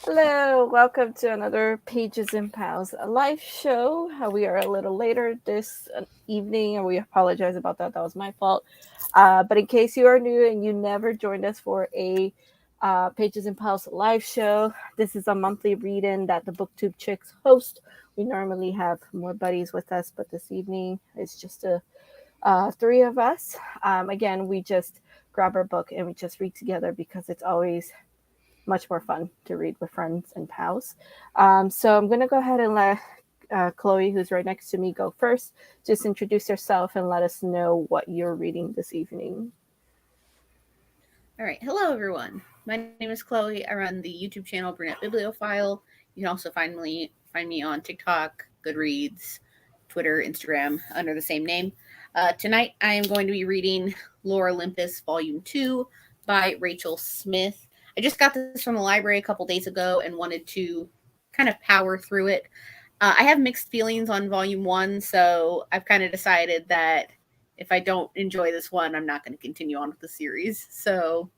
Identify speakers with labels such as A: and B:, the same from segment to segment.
A: Hello, welcome to another Pages and Pals live show. We are a little later this evening, and we apologize about that. That was my fault. But in case you are new and you never joined us for a Pages and Pals live show, this is a monthly read-in that the BookTube chicks host. We normally have more buddies with us, but this evening it's just three of us. Again, we just grab our book and we just read together because it's always much more fun to read with friends and pals. So I'm going to go ahead and let Chloe, who's right next to me, go first. Just introduce yourself and let us know what you're reading this evening.
B: All right. Hello, everyone. My name is Chloe. I run the YouTube channel Brunette Bibliophile. You can also find me on TikTok, Goodreads, Twitter, Instagram under the same name. Tonight, I am going to be reading Lore Olympus Volume 2 by Rachel Smith. I just got this from the library a couple days ago and wanted to kind of power through it. I have mixed feelings on Volume 1, so I've kind of decided that if I don't enjoy this one, I'm not going to continue on with the series. So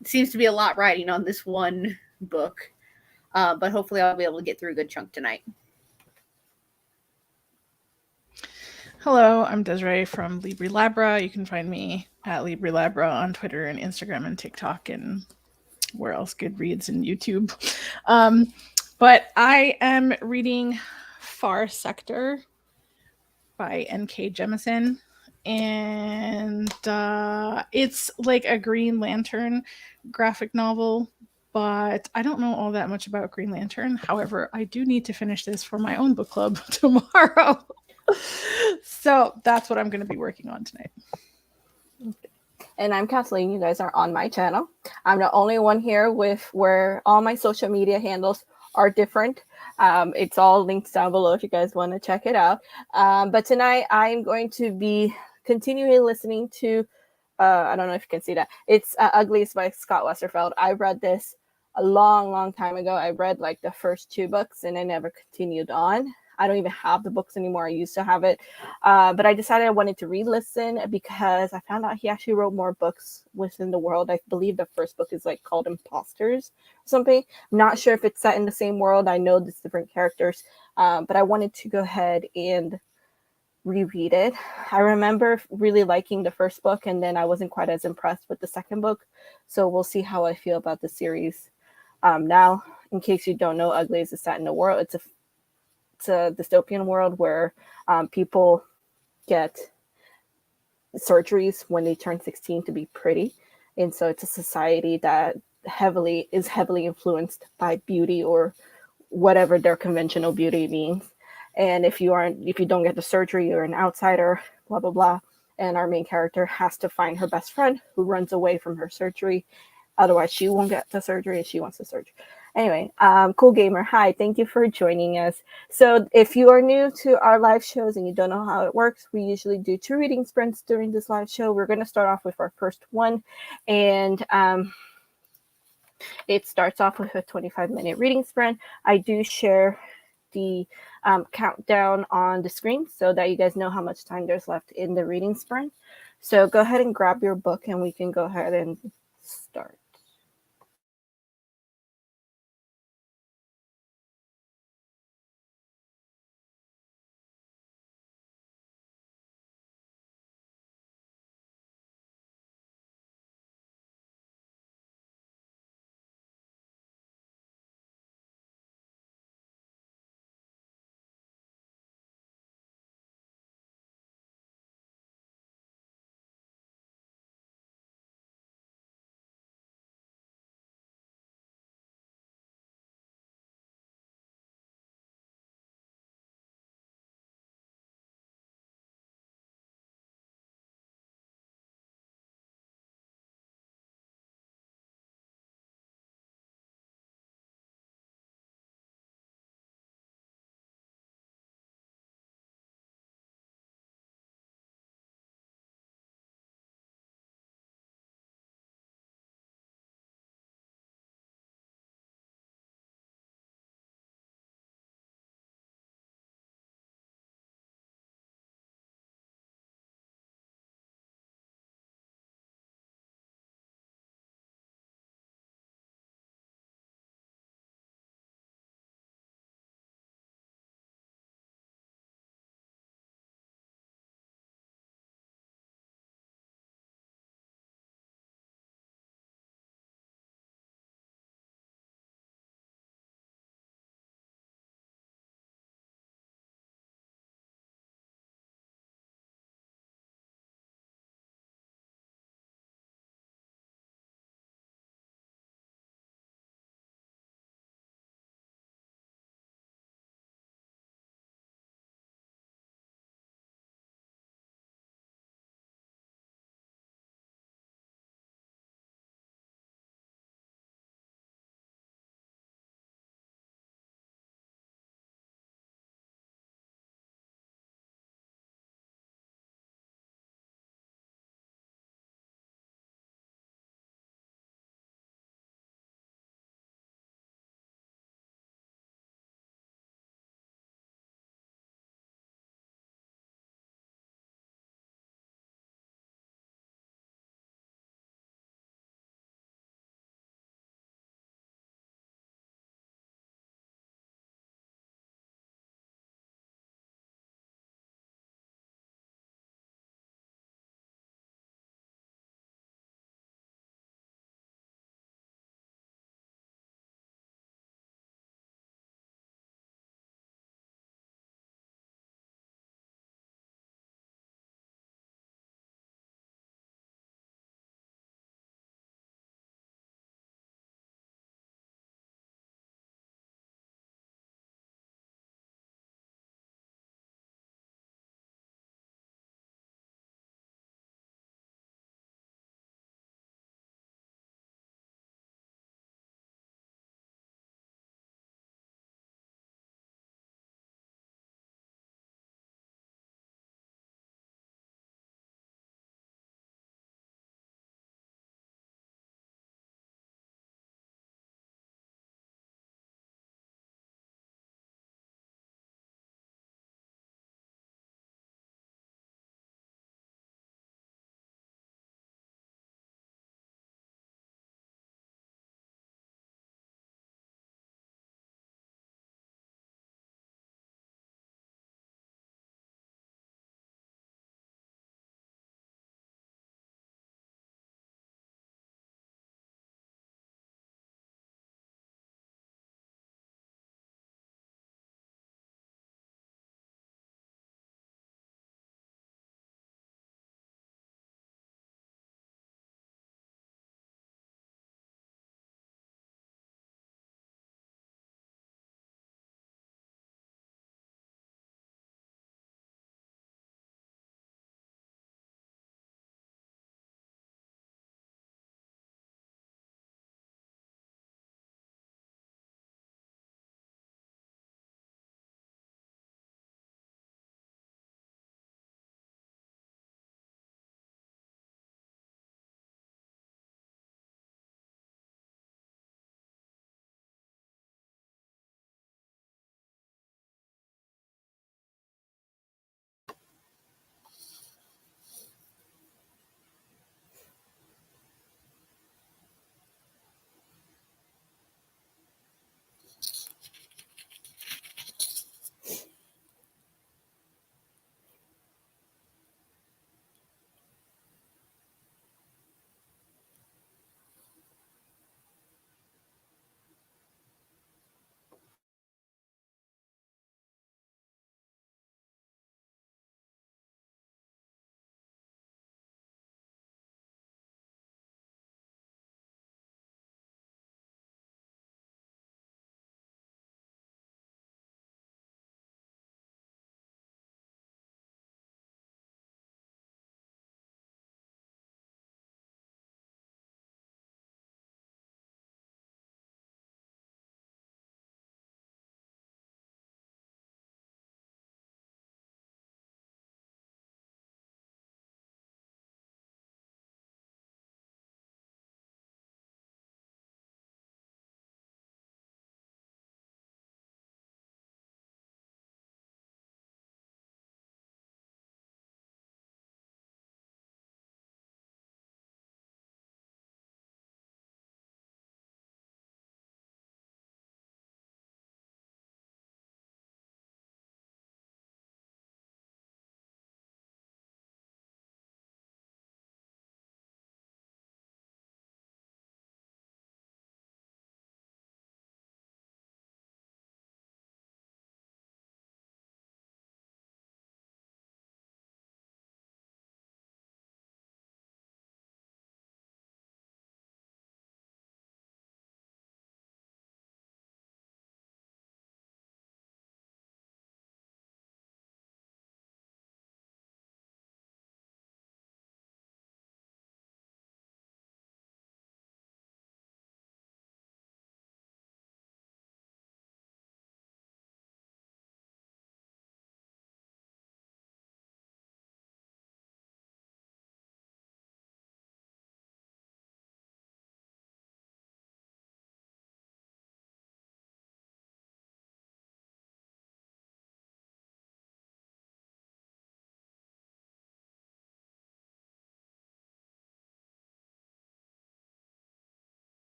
B: it seems to be a lot riding on this one book, but hopefully I'll be able to get through a good chunk tonight.
C: Hello, I'm Desirai from LibriLabra. You can find me at LibriLabra on Twitter and Instagram and TikTok and where else? Goodreads and YouTube. But I am reading Far Sector by N.K. Jemisin. And it's like a Green Lantern graphic novel, but I don't know all that much about Green Lantern. However, I do need to finish this for my own book club tomorrow. So that's what I'm going to be working on tonight.
A: And I'm Kathleen. You guys are on my channel. I'm the only one here with where all my social media handles are different. It's all linked down below if you guys want to check it out. But tonight I'm going to be continuing listening to, I don't know if you can see that. It's Uglies by Scott Westerfeld. I read this a long time ago. I read like the first two books and I never continued on. I don't even have the books anymore. I used to have it. But I decided I wanted to re-listen because I found out he actually wrote more books within the world. I believe the first book is like called Imposters or something. I'm not sure if it's set in the same world. I know there's different characters. But I wanted to go ahead and reread it. I remember really liking the first book, and then I wasn't quite as impressed with the second book. So we'll see how I feel about the series. Now, in case you don't know, Uglies is set in the world. It's a dystopian world where people get surgeries when they turn 16 to be pretty. And so it's a society that is heavily influenced by beauty or whatever their conventional beauty means. And if you don't get the surgery, you're an outsider, blah, blah, blah. And our main character has to find her best friend who runs away from her surgery. Otherwise, she won't get the surgery if she wants the surgery. Anyway, Cool Gamer, hi, thank you for joining us. So if you are new to our live shows and you don't know how it works, we usually do 2 reading sprints during this live show. We're going to start off with our first one, and it starts off with a 25-minute reading sprint. I do share the countdown on the screen so that you guys know how much time there's left in the reading sprint. So go ahead and grab your book and we can go ahead and start.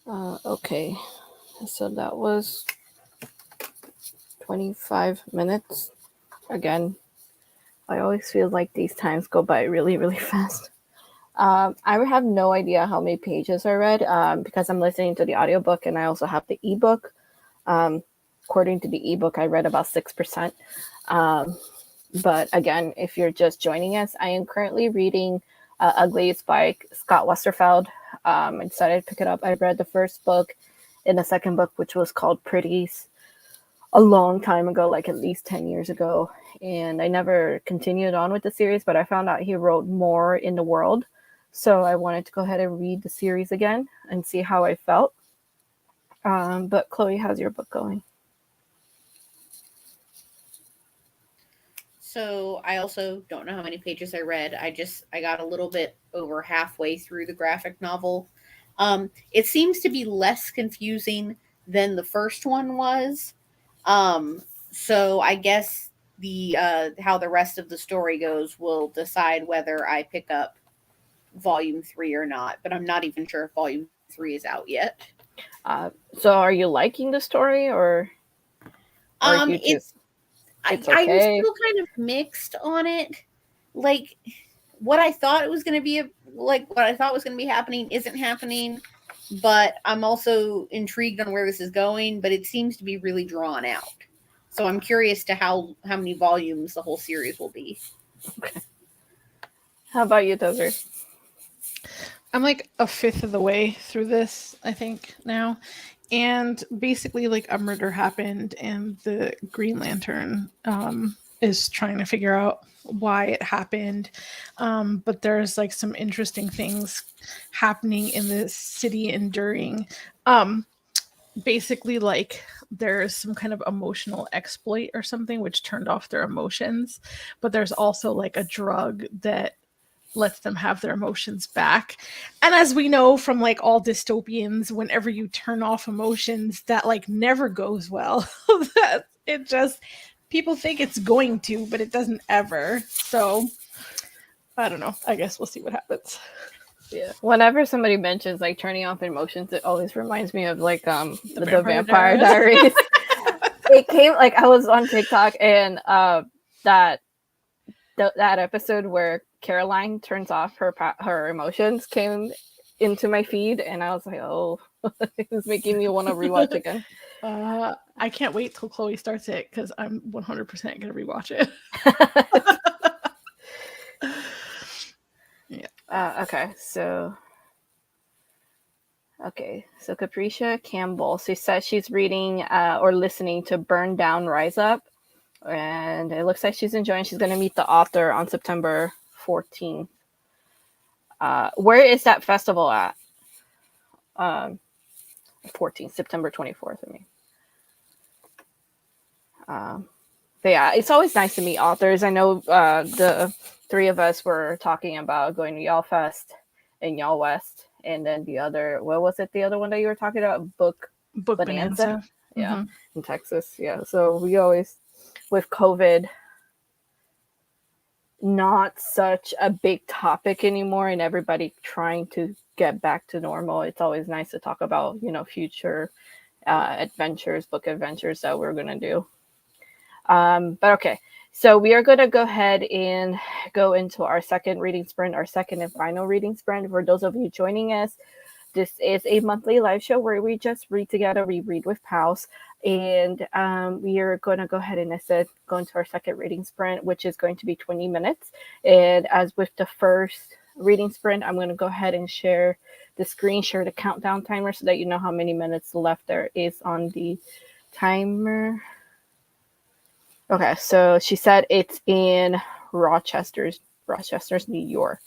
A: Okay, so that was 25 minutes. Again, I always feel like these times go by really, really fast. I have no idea how many pages I read because I'm listening to the audiobook and I also have the ebook. According to the ebook, I read about 6%. But again, if you're just joining us, I am currently reading Uglies by Scott Westerfeld. I decided to pick it up. I read the first book and the second book, which was called Pretties, a long time ago, like at least 10 years ago. And I never continued on with the series, but I found out he wrote more in the world. So I wanted to go ahead and read the series again and see how I felt. But Chloe, how's your book going?
B: So I also don't know how many pages I read. I got a little bit over halfway through the graphic novel. It seems to be less confusing than the first one was. So I guess the how the rest of the story goes will decide whether I pick up volume 3 or not. But I'm not even sure if volume 3 is out yet.
A: So are you liking the story or you just... It's okay.
B: I'm still kind of mixed on it. Like what I thought it was going to be, what I thought was going to be happening isn't happening. But I'm also intrigued on where this is going. But it seems to be really drawn out. So I'm curious to how many volumes the whole series will be.
A: Okay. How about you, Desiree?
C: I'm like a fifth of the way through this, I think, now. And basically, like, a murder happened, and the Green Lantern is trying to figure out why it happened. But there's like some interesting things happening in the city enduring. Basically, like, there's some kind of emotional exploit or something which turned off their emotions. But there's also like a drug that lets them have their emotions back. And as we know from like all dystopians, whenever you turn off emotions, that like never goes well. That it just, people think it's going to, but it doesn't ever. So I don't know. I guess we'll see what happens.
A: Yeah. Whenever somebody mentions like turning off emotions, it always reminds me of like the Vampire Diaries. It came like I was on TikTok and that episode where Caroline turns off her emotions came into my feed, and I was like, oh, it's making me want to rewatch again.
C: I can't wait till Chloe starts it because I'm 100% gonna rewatch it.
A: Yeah. Okay, so Capricia Campbell. She says she's reading or listening to Burn Down, Rise Up. And it looks like she's enjoying. She's going to meet the author on September 14th. Where is that festival at? 14th, September 24th, I mean. But yeah, it's always nice to meet authors. I know the three of us were talking about going to Y'all Fest and Y'all West. And then the other, what was it? The other one that you were talking about? Book Bonanza. Yeah, in Texas. Yeah, so we always... with COVID not such a big topic anymore and everybody trying to get back to normal, it's always nice to talk about, future adventures, book adventures that we're going to do. But okay, so we are going to go ahead and go into our second reading sprint, our second and final reading sprint. For those of you joining us, this is a monthly live show where we just read together. We read with pals. And we are going to go ahead and, as I said, go into our second reading sprint, which is going to be 20 minutes. And as with the first reading sprint, I'm going to go ahead and share the screen, share the countdown timer so that you know how many minutes left there is on the timer. Okay, so she said it's in Rochester, New York.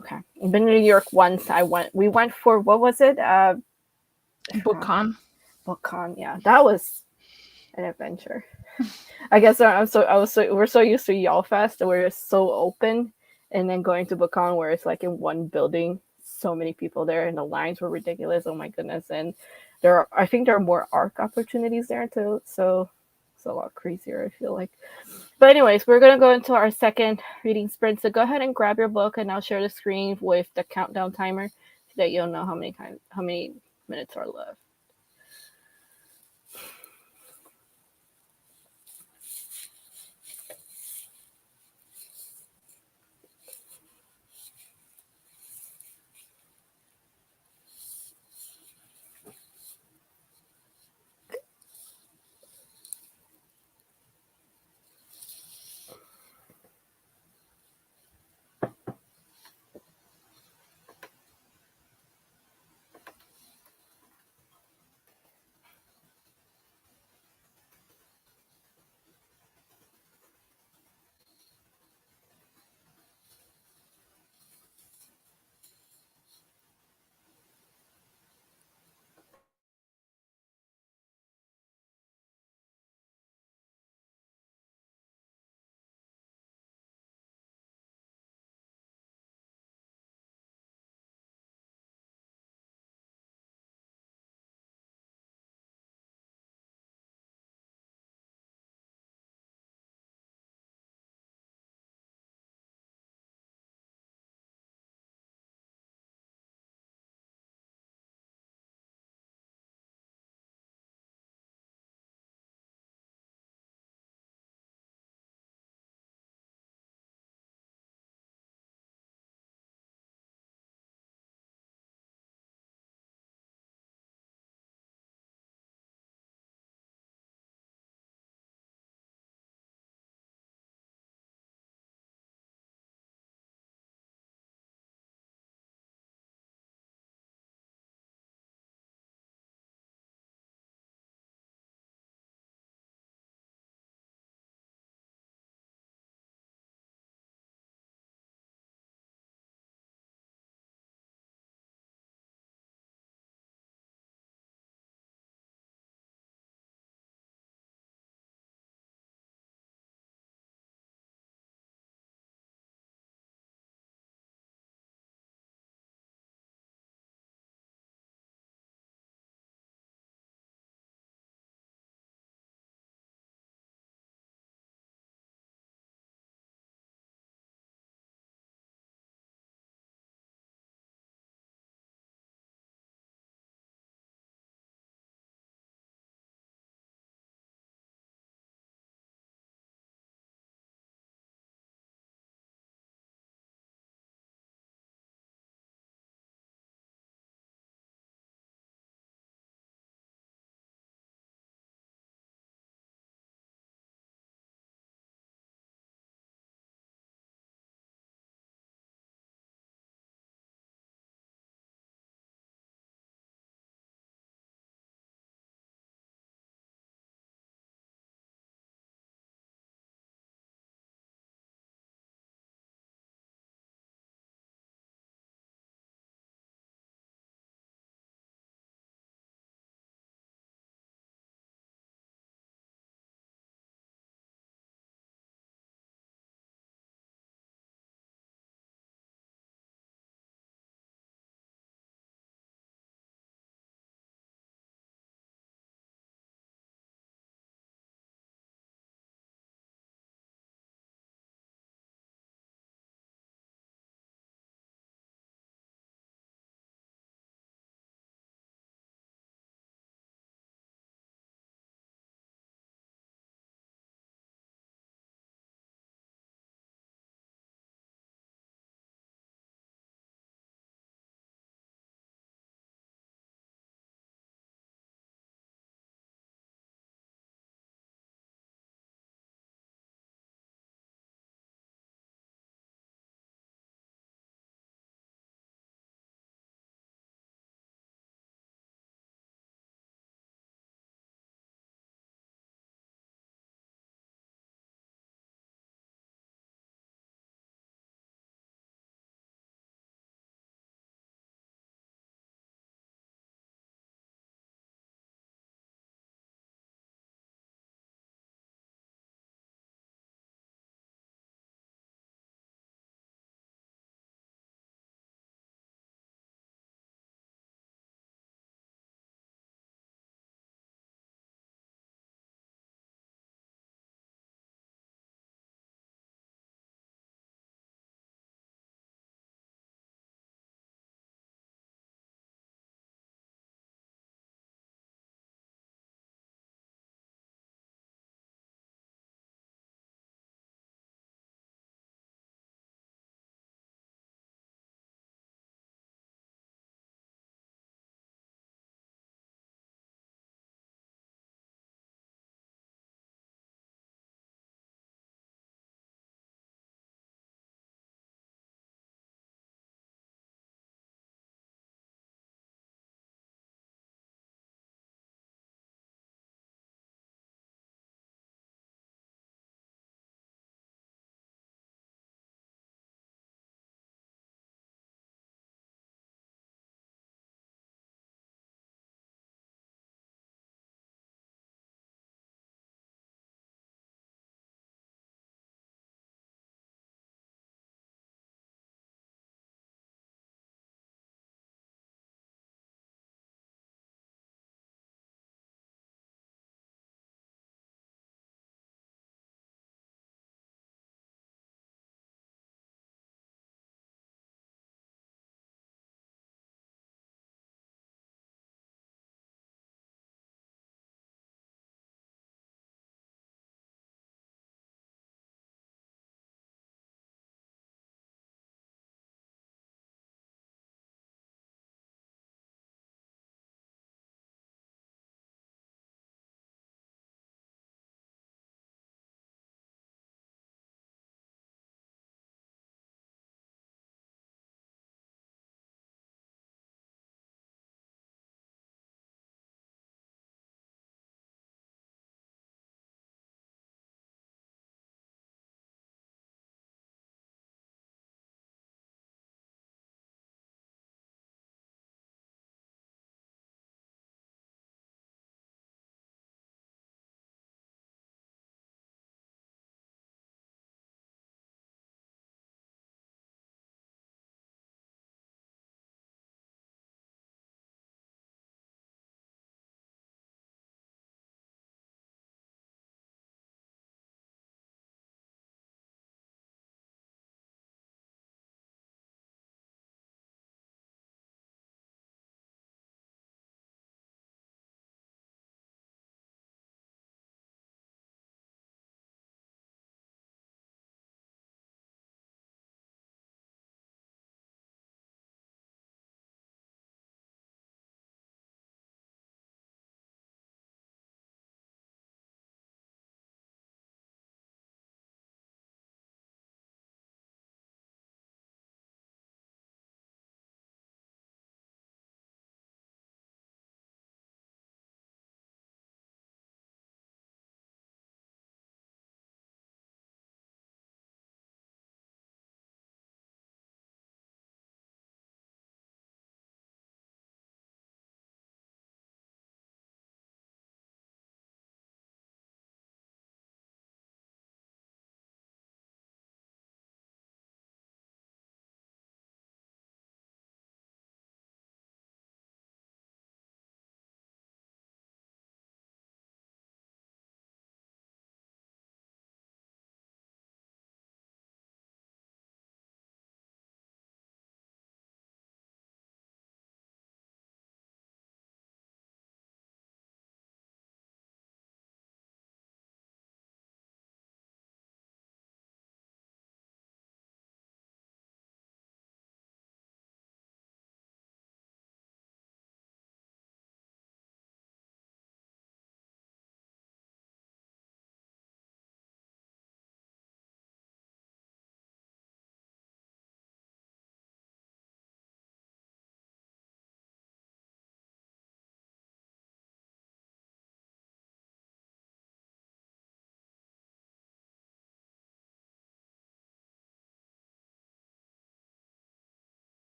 A: Okay, I've been to New York once. We went for, what was it?
C: BookCon.
A: BookCon, yeah, that was an adventure. I guess we're so used to Y'all Fest where it's so open, and then going to BookCon where it's like in one building, so many people there, and the lines were ridiculous. Oh my goodness! And I think there are more ARC opportunities there too, so it's a lot crazier, I feel like. But anyways, we're gonna go into our second reading sprint. So go ahead and grab your book, and I'll share the screen with the countdown timer so that you'll know how many minutes are left.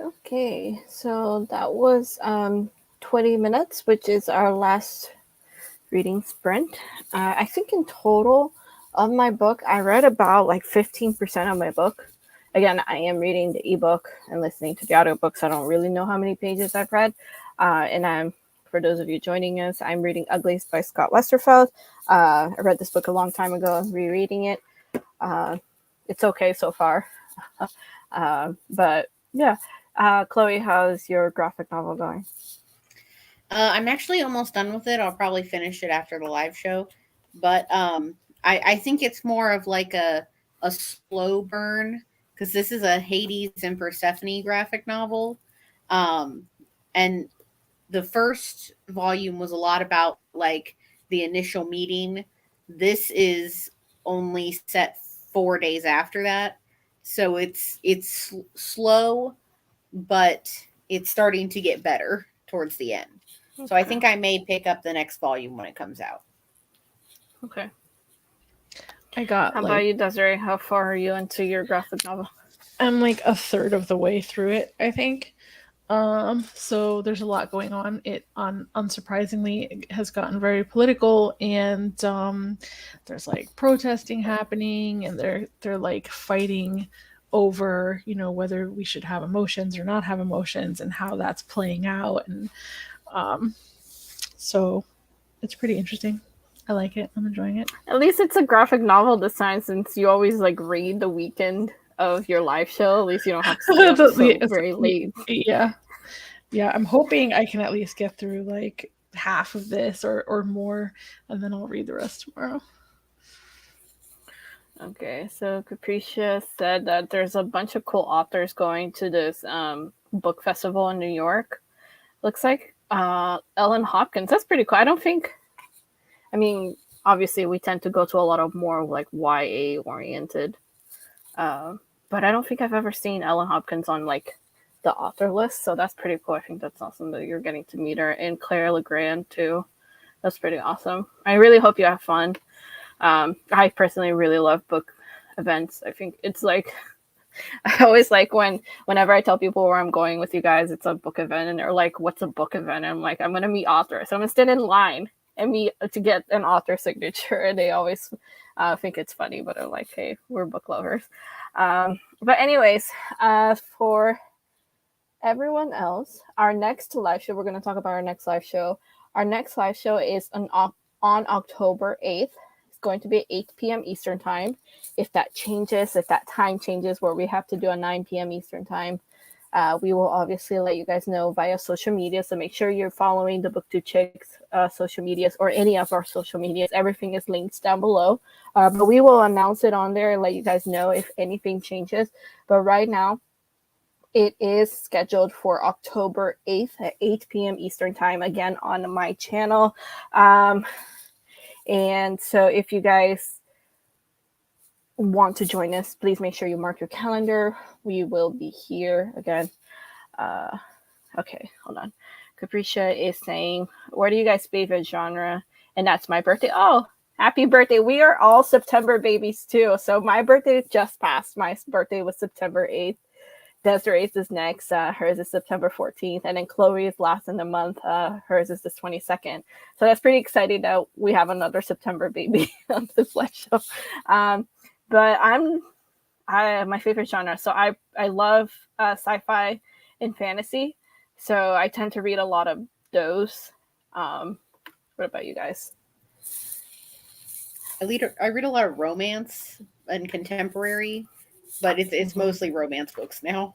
A: Okay, so that was 20 minutes, which is our last reading sprint. I think in total of my book, I read about like 15% of my book. Again, I am reading the ebook and listening to the audiobooks. I don't really know how many pages I've read. For those of you joining us, I'm reading Uglies by Scott Westerfeld. I read this book a long time ago, rereading it. It's okay so far. But yeah. Chloe, how's your graphic novel going?
B: I'm actually almost done with it. I'll probably finish it after the live show. But I think it's more of like a slow burn, because this is a Hades and Persephone graphic novel. And the first volume was a lot about like the initial meeting. This is only set 4 days after that. So it's slow, but it's starting to get better towards the end.
A: Okay.
B: So I think I may pick up the next volume when it comes out.
A: Okay.
C: I got
A: How about you, Desiree? How far are you into your graphic novel?
C: I'm like a third of the way through it, I think. So there's a lot going on. It unsurprisingly it has gotten very political, and there's like protesting happening, and they're like fighting over, you know, whether we should have emotions or not have emotions, and how that's playing out. And so it's pretty interesting. I like it. I'm enjoying it.
A: At least it's a graphic novel this time, since you always like read the weekend of your live show. At least you don't have to stay up so very late.
C: Yeah. I'm hoping I can at least get through like half of this or more, and then I'll read the rest tomorrow.
A: Okay, so Capricia said that there's a bunch of cool authors going to this book festival in New York. Looks like Ellen Hopkins. That's pretty cool. I mean, obviously we tend to go to a lot of more like YA oriented, but I don't think I've ever seen Ellen Hopkins on like the author list, so that's pretty cool. I think that's awesome that you're getting to meet her, and Claire Legrand too. That's pretty awesome. I really hope you have fun. I personally really love book events. I think it's like I always like whenever I tell people where I'm going with you guys, it's a book event, and they're like, "What's a book event?" And I'm like, "I'm gonna meet authors. So I'm gonna stand in line and meet to get an author signature." And they always think it's funny, but I'm like, "Hey, we're book lovers." But anyways, for everyone else, our next live show, we're going to talk about our next live show. Our next live show is on October 8th. It's going to be at 8 p.m. Eastern time. If that time changes where we have to do a 9 p.m. Eastern time, we will obviously let you guys know via social media. So make sure you're following the BookTube Chicks social medias or any of our social medias. Everything is linked down below. But we will announce it on there and let you guys know if anything changes. But right now, it is scheduled for October 8th at 8 p.m. Eastern time, again, on my channel. And so if you guys want to join us, please make sure you mark your calendar. We will be here again. Okay, hold on. Capricia is saying, what are you guys' favorite genre? And that's my birthday. Oh, happy birthday. We are all September babies too. So my birthday just passed. My birthday was September 8th. Desiree's is next. Hers is September 14th. And then Chloe is last in the month. Hers is the 22nd. So that's pretty exciting that we have another September baby on this live show. But my favorite genre. So I love sci-fi and fantasy. So I tend to read a lot of those. What about you guys?
B: I read a lot of romance and contemporary, but it's mostly romance books now.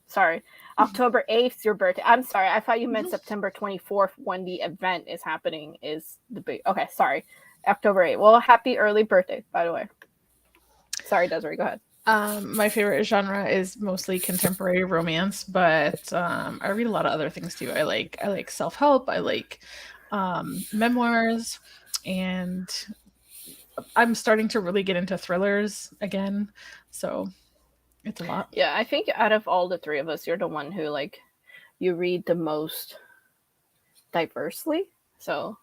A: Sorry. October 8th, your birthday. I'm sorry. I thought you meant September 24th when the event is happening is the big. Okay, sorry. October 8th. Well, happy early birthday, by the way. Sorry, Desiree, go ahead.
C: My favorite genre is mostly contemporary romance, but I read a lot of other things too. I like self-help. I like memoirs, and I'm starting to really get into thrillers again. So it's a lot.
A: Yeah, I think out of all the three of us, you're the one who like you read the most diversely. So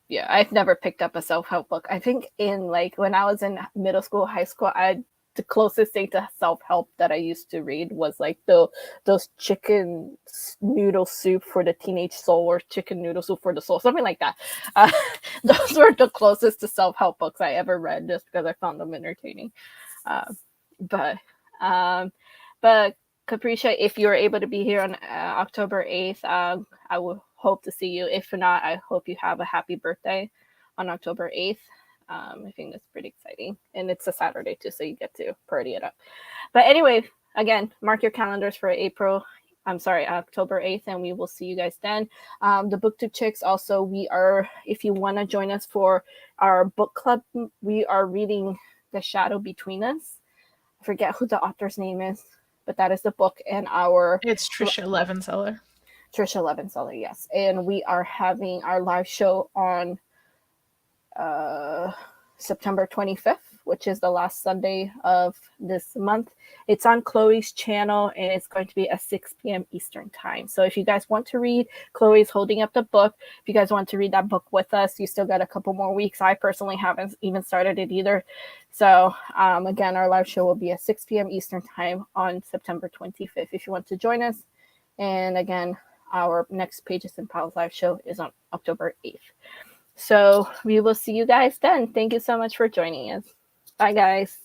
A: yeah, I've never picked up a self-help book. I think in like when I was in middle school, high school, I the closest thing to self-help that I used to read was like those chicken noodle soup for the teenage soul, or chicken noodle soup for the soul, something like that. Those were the closest to self-help books I ever read, just because I found them entertaining. But Capricia, if you're able to be here on October 8th, I will hope to see you. If not, I hope you have a happy birthday on October 8th. I think that's pretty exciting. And it's a Saturday too, so you get to party it up. But anyway, again, mark your calendars for October 8th, and we will see you guys then. The BookTube Chicks, also, if you want to join us for our book club, we are reading The Shadow Between Us. I forget who the author's name is, but that is the book. And
C: it's Trisha Levenseller.
A: Trisha Levenseller, yes. And we are having our live show on September 25th, which is the last Sunday of this month. It's on Chloe's channel, and it's going to be at 6 p.m. Eastern time. So if you guys want to read, Chloe's holding up the book. If you guys want to read that book with us, you still got a couple more weeks. I personally haven't even started it either. So again, our live show will be at 6 p.m. Eastern time on September 25th if you want to join us. And again, our next Pages and Pals live show is on October 8th. So we will see you guys then. Thank you so much for joining us. Bye, guys.